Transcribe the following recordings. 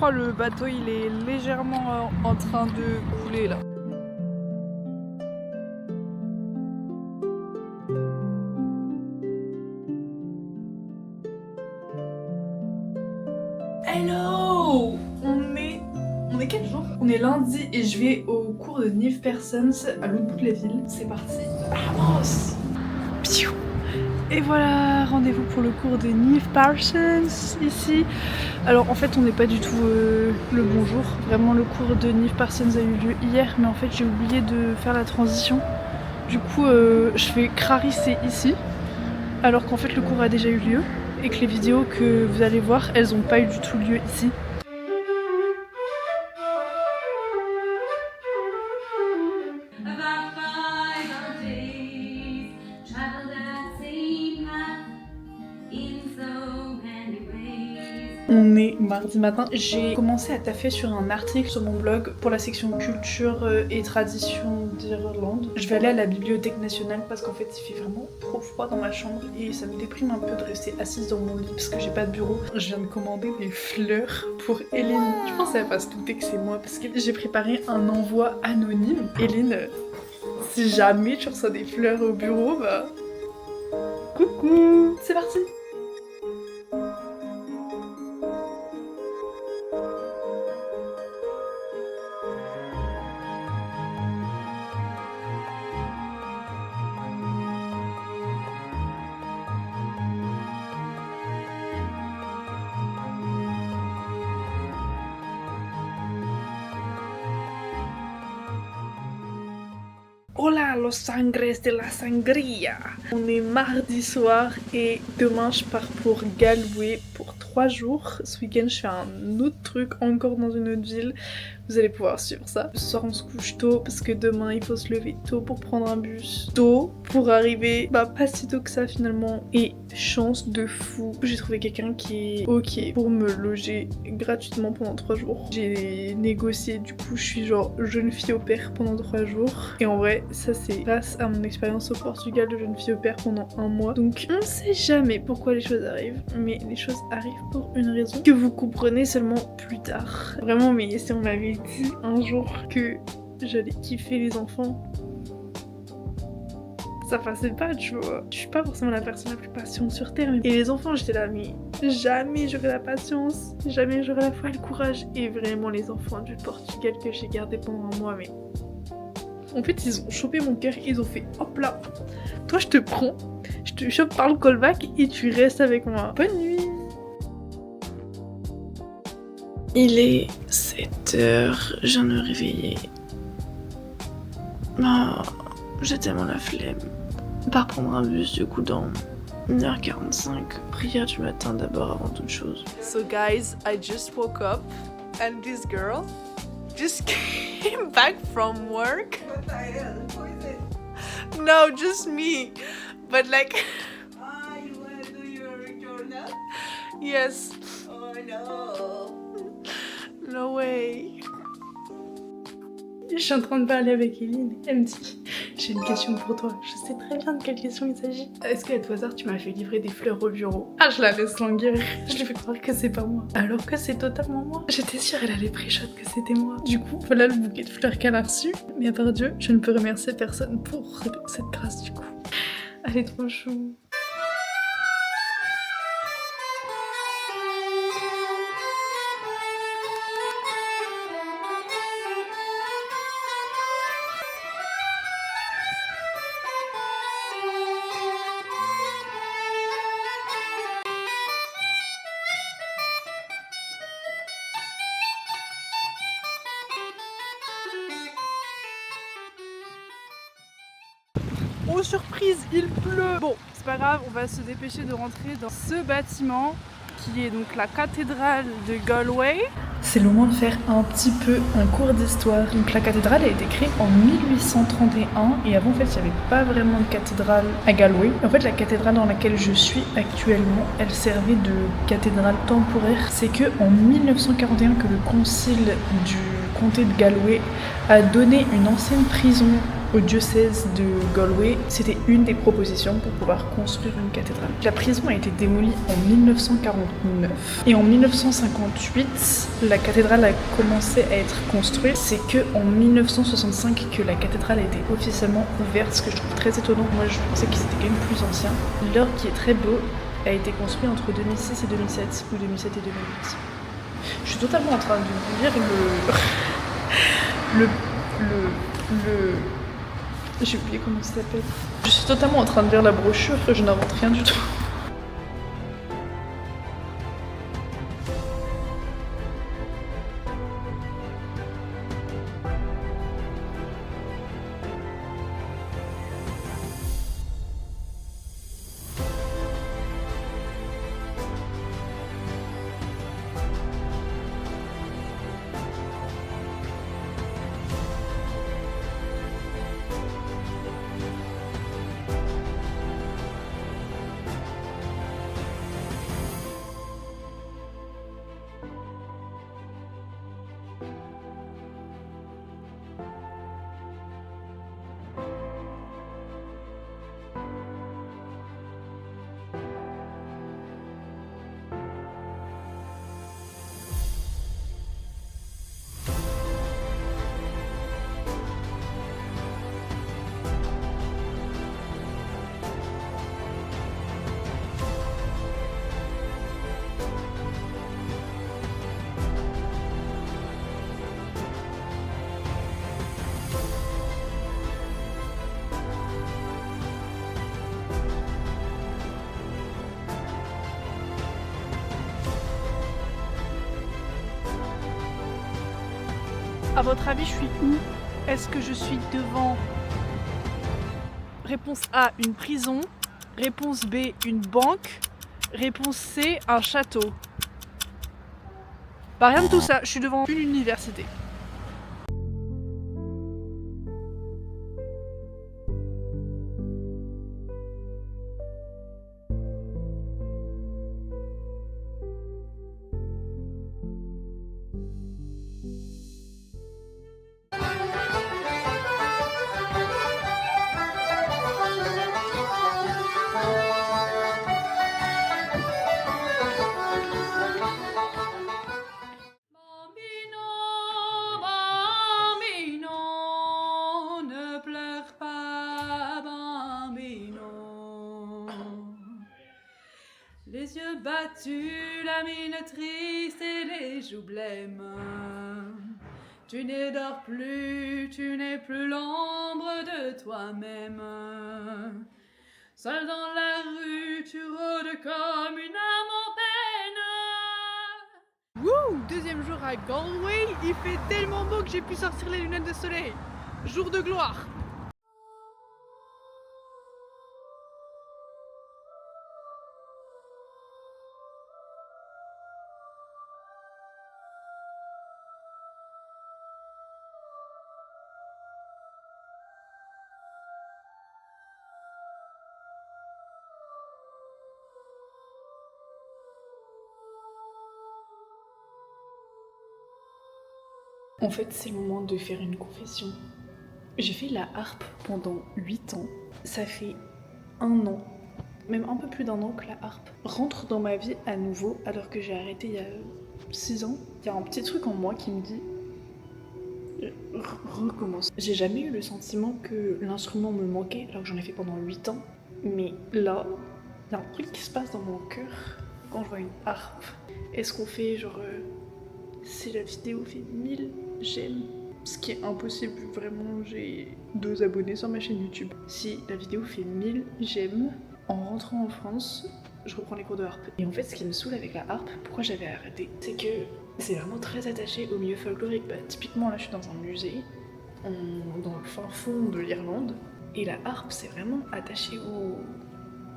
crois le bateau il est légèrement en train de couler là. Hello! On est quel jour? On est lundi et je vais au cours de Nive Parsons à l'autre bout de la ville. C'est parti. Vamos! Piou! Et voilà, rendez-vous pour le cours de Nive Parsons ici. Alors en fait on n'est pas du tout le bon jour. Vraiment le cours de Nive Parsons a eu lieu hier, mais en fait j'ai oublié de faire la transition. Du coup je vais crarisser ici, alors qu'en fait le cours a déjà eu lieu et que les vidéos que vous allez voir, elles n'ont pas eu du tout lieu ici. On est mardi matin, j'ai commencé à taffer sur un article sur mon blog pour la section culture et tradition d'Irlande. Je vais aller à la bibliothèque nationale parce qu'en fait il fait vraiment trop froid dans ma chambre et ça me déprime un peu de rester assise dans mon lit parce que j'ai pas de bureau. Je viens de commander des fleurs pour Hélène. Je pense qu'elle va se douter que c'est moi parce que j'ai préparé un envoi anonyme. Hélène, si jamais tu reçois des fleurs au bureau, bah... coucou! C'est parti! Hola los sangres de la sangria. On est mardi soir et demain je pars pour Galway pour 3 jours. Ce week-end je fais un autre truc encore dans une autre ville. Vous allez pouvoir suivre ça. Ce soir on se couche tôt parce que demain il faut se lever tôt pour prendre un bus tôt pour arriver pas si tôt que ça finalement. Et chance de fou, j'ai trouvé quelqu'un qui est ok pour me loger gratuitement pendant 3 jours. J'ai négocié, du coup je suis genre jeune fille au pair pendant 3 jours. Et en vrai ça c'est grâce à mon expérience au Portugal de jeune fille au pair pendant 1 mois. Donc on sait jamais pourquoi les choses arrivent, mais les choses arrivent pour une raison que vous comprenez seulement plus tard. Vraiment, mais si on m'avait dit un jour que j'allais kiffer les enfants, ça passait pas, tu vois. Je suis pas forcément la personne la plus patiente sur terre, et les enfants j'étais là, mais jamais j'aurai la patience, jamais j'aurai la foi et le courage. Et vraiment les enfants du Portugal que j'ai gardés pendant 1 mois, mais en fait ils ont chopé mon cœur, ils ont fait hop là, toi je te prends, je te chope par le callback et tu restes avec moi. Bonne nuit. Il est 7h, je viens de me réveiller. J'ai tellement la flemme. Par prendre un bus du coup dans 1h45. Prière du matin d'abord avant toute chose. So guys, I just woke up and this girl just came back from work. What the hell? Who is it? No, just me. But like... You wanna do your journal? yes. Oh no. No way. Je suis en train de parler avec Eline. Elle me dit, j'ai une question pour toi. Je sais très bien de quelle question il s'agit. Est-ce qu'à tout hasard tu m'as fait livrer des fleurs au bureau? Ah, je la laisse languir. Je lui fais croire que c'est pas moi, alors que c'est totalement moi. J'étais sûre elle allait pré-shot que c'était moi. Du coup, voilà le bouquet de fleurs qu'elle a reçu. Mais à part Dieu, je ne peux remercier personne pour cette grâce du coup. Elle est trop chou. Oh surprise, il pleut. Bon, c'est pas grave, on va se dépêcher de rentrer dans ce bâtiment qui est donc la cathédrale de Galway. C'est le moment de faire un petit peu un cours d'histoire. Donc la cathédrale a été créée en 1831 et avant en fait il n'y avait pas vraiment de cathédrale à Galway. En fait la cathédrale dans laquelle je suis actuellement, elle servait de cathédrale temporaire. C'est que en 1941 que le concile du comté de Galway a donné une ancienne prison au diocèse de Galway. C'était une des propositions pour pouvoir construire une cathédrale. La prison a été démolie en 1949 et en 1958, la cathédrale a commencé à être construite. C'est que en 1965 que la cathédrale a été officiellement ouverte, ce que je trouve très étonnant. Moi, je pensais qu'ils étaient quand même plus anciens. L'heure qui est très beau a été construit entre 2006 et 2007 ou 2007 et 2008. Je suis totalement en train de lire le j'ai oublié comment ça s'appelle. Je suis totalement en train de lire la brochure, je n'invente rien du tout. À votre avis, je suis où? Est-ce que je suis devant réponse A, une prison, réponse B, une banque, réponse C, un château? Bah rien de tout ça, je suis devant une université. Les yeux battus, la mine triste et les joues blêmes. Tu ne dors plus, tu n'es plus l'ombre de toi-même. Seul dans la rue, tu rôdes comme une âme en peine. Wouh! Deuxième jour à Galway, il fait tellement beau que j'ai pu sortir les lunettes de soleil. Jour de gloire! En fait, c'est le moment de faire une confession. J'ai fait la harpe pendant 8 ans. Ça fait 1 an, même un peu plus d'1 an que la harpe rentre dans ma vie à nouveau alors que j'ai arrêté il y a 6 ans. Il y a un petit truc en moi qui me dit recommence. J'ai jamais eu le sentiment que l'instrument me manquait alors que j'en ai fait pendant 8 ans. Mais là, il y a un truc qui se passe dans mon cœur quand je vois une harpe. Est-ce qu'on fait genre... si la vidéo fait 1000 j'aime, ce qui est impossible, vraiment j'ai 2 abonnés sur ma chaîne YouTube. Si la vidéo fait 1000 j'aime, en rentrant en France, je reprends les cours de harpe. Et en fait, ce qui me saoule avec la harpe, pourquoi j'avais arrêté, c'est que c'est vraiment très attaché au milieu folklorique. Bah, typiquement, là, je suis dans un musée, dans le fin fond de l'Irlande, et la harpe, c'est vraiment attaché au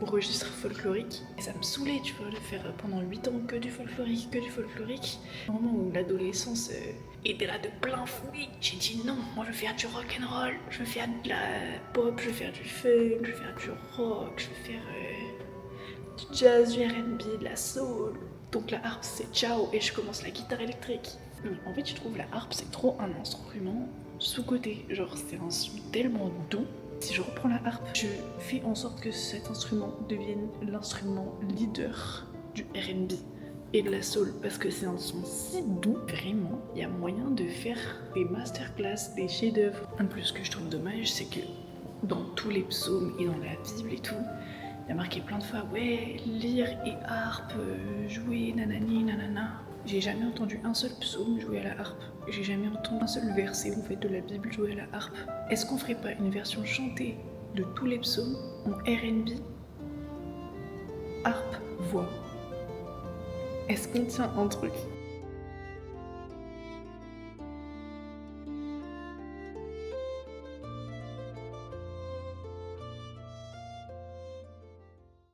registre folklorique. Et ça me saoulait, tu vois, de faire pendant 8 ans que du folklorique, Au moment où l'adolescence était là de plein fouet, j'ai dit non, moi je veux faire du rock'n'roll, je veux faire de la pop, je veux faire du funk, je veux faire du rock, je veux faire du jazz, du R&B, de la soul. Donc la harpe c'est ciao et je commence la guitare électrique. Mais en fait je trouve la harpe c'est trop un instrument sous-côté. Genre c'est un son tellement doux. Si je reprends la harpe, je fais en sorte que cet instrument devienne l'instrument leader du R&B et de la soul, parce que c'est un son si doux, vraiment, il y a moyen de faire des masterclass, des chefs-d'œuvre. En plus, ce que je trouve dommage, c'est que dans tous les psaumes et dans la Bible et tout, il y a marqué plein de fois, ouais, lire et harpe, jouer, nanani, nanana. J'ai jamais entendu un seul psaume jouer à la harpe. J'ai jamais entendu un seul verset en fait de la Bible jouer à la harpe. Est-ce qu'on ferait pas une version chantée de tous les psaumes en R&B? Harpe, voix. Est-ce qu'on tient un truc?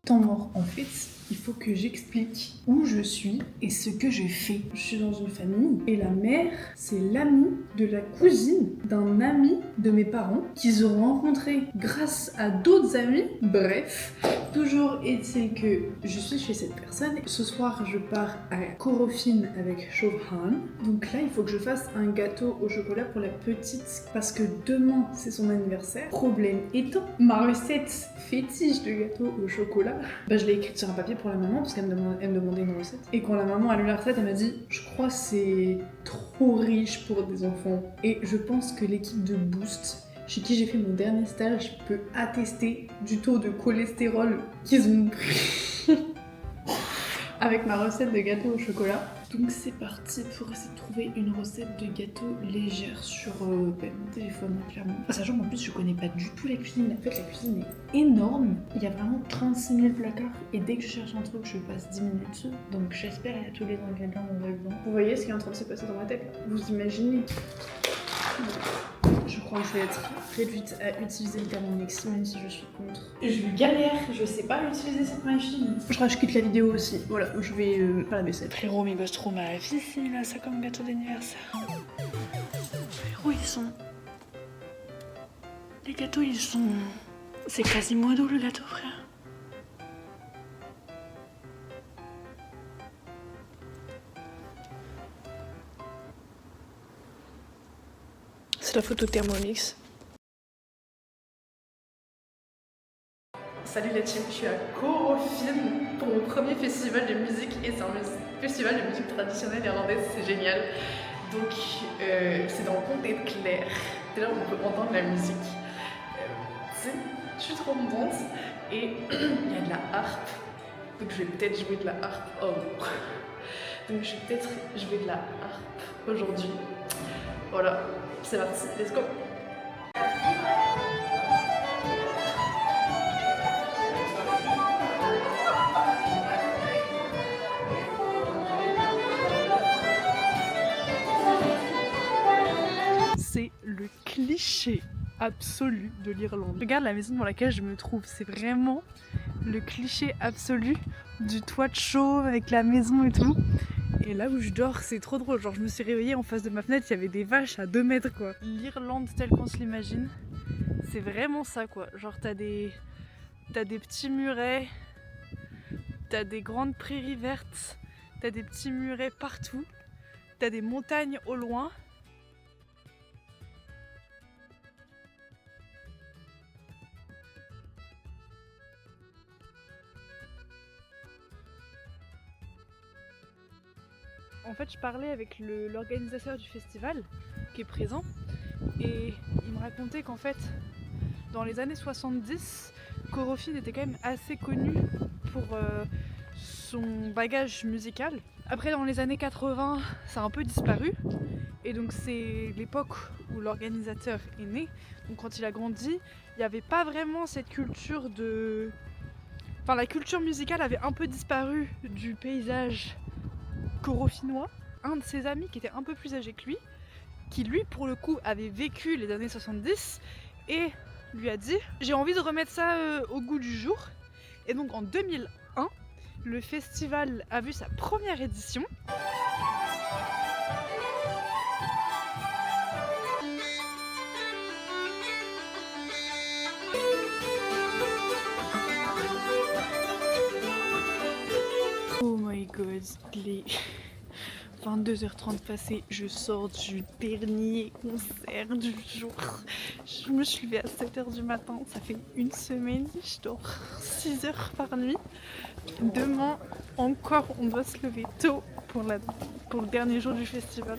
Temps mort, en fait, il faut que j'explique où je suis et ce que je fais. Je suis dans une famille et la mère, c'est l'amie de la cousine d'un ami de mes parents qu'ils ont rencontré grâce à d'autres amis. Bref, toujours est-il que je suis chez cette personne. Ce soir, je pars à Corofine avec Chopin. Donc là, il faut que je fasse un gâteau au chocolat pour la petite parce que demain, c'est son anniversaire. Problème étant, ma recette fétiche de gâteau au chocolat, je l'ai écrite sur un papier pour la maman parce qu'elle me demandait une recette. Et quand la maman a lu la recette, elle m'a dit « Je crois que c'est trop riche pour des enfants. » Et je pense que l'équipe de Boost, chez qui j'ai fait mon dernier stage, peut attester du taux de cholestérol qu'ils ont pris avec ma recette de gâteau au chocolat. Donc c'est parti pour essayer de trouver une recette de gâteau légère sur mon téléphone, clairement. Sachant qu'en plus je connais pas du tout la cuisine. En fait la cuisine est énorme. Il y a vraiment 36 000 placards et dès que je cherche un truc je passe 10 minutes. Donc j'espère qu'il y a tous les ingrédients dedans. Vous voyez ce qui est en train de se passer dans ma tête là? Vous imaginez? Je crois que je vais être réduite à utiliser le Thermomix, même si je suis contre. Je galère, je sais pas utiliser cette machine. Je crois que je quitte la vidéo aussi. Voilà, je vais faire la vaisselle. Frérot, mais bosse trop ma vie, il a ça comme gâteau d'anniversaire. Frérot, ils sont... Les gâteaux, ils sont... C'est Quasimodo le gâteau, frère. C'est la photo Thermomix. Salut la team, je suis à Corofine pour mon premier festival de musique et c'est un festival de musique traditionnelle irlandaise, c'est génial. Donc c'est dans le comté de Clare, c'est là où on peut entendre la musique. Je suis trop contente et il y a de la harpe, donc je vais peut-être jouer de la harpe. Oh non. Donc je vais peut-être jouer de la harpe aujourd'hui. Voilà. C'est parti, let's go! C'est le cliché absolu de l'Irlande. Regarde la maison dans laquelle je me trouve, c'est vraiment le cliché absolu du toit de chauve avec la maison et tout. Et là où je dors, c'est trop drôle. Genre, je me suis réveillée en face de ma fenêtre, il y avait des vaches à 2 mètres quoi. L'Irlande telle qu'on se l'imagine, c'est vraiment ça quoi. Genre, t'as des petits murets, t'as des grandes prairies vertes, t'as des petits murets partout, t'as des montagnes au loin. En fait, je parlais avec l'organisateur du festival qui est présent et il me racontait qu'en fait, dans les années 70, Corofine était quand même assez connu pour son bagage musical. Après, dans les années 80, ça a un peu disparu et donc c'est l'époque où l'organisateur est né. Donc quand il a grandi, il n'y avait pas vraiment cette culture de... Enfin, la culture musicale avait un peu disparu du paysage corofinois. Un de ses amis qui était un peu plus âgé que lui, qui lui pour le coup avait vécu les années 70 et lui a dit j'ai envie de remettre ça au goût du jour. Et donc en 2001, le festival a vu sa première édition. Oh my god, 22h30 passées, je sors du dernier concert du jour. Je me suis levée à 7h du matin, ça fait une semaine, je dors 6 heures par nuit. Demain encore, on doit se lever tôt pour le dernier jour du festival.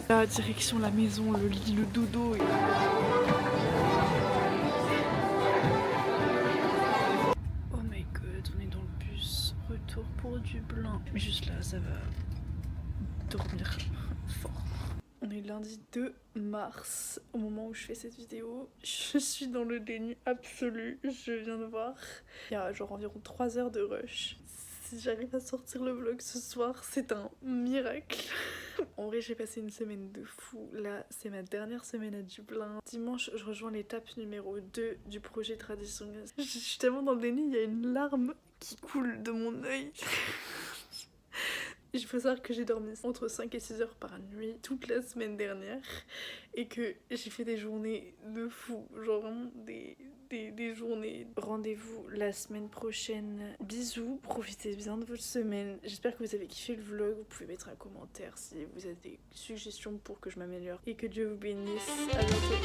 La direction la maison, le lit, le dodo. Oh my god, on est dans le bus, retour pour Dublin. Mais juste là, ça va dormir fort. On est lundi 2 mars, au moment où je fais cette vidéo. Je suis dans le déni absolu, je viens de voir. Il y a genre environ 3 heures de rush. Si j'arrive à sortir le vlog ce soir, c'est un miracle. En vrai, j'ai passé une semaine de fou. Là, c'est ma dernière semaine à Dublin. Dimanche, je rejoins l'étape numéro 2 du projet Tradition. Je suis tellement dans le déni, il y a une larme qui coule de mon œil. Il faut savoir que j'ai dormi entre 5 et 6 heures par nuit toute la semaine dernière et que j'ai fait des journées de fou, genre vraiment des journées. Rendez-vous la semaine prochaine. Bisous, profitez bien de votre semaine. J'espère que vous avez kiffé le vlog. Vous pouvez mettre un commentaire si vous avez des suggestions pour que je m'améliore. Et que Dieu vous bénisse. À bientôt.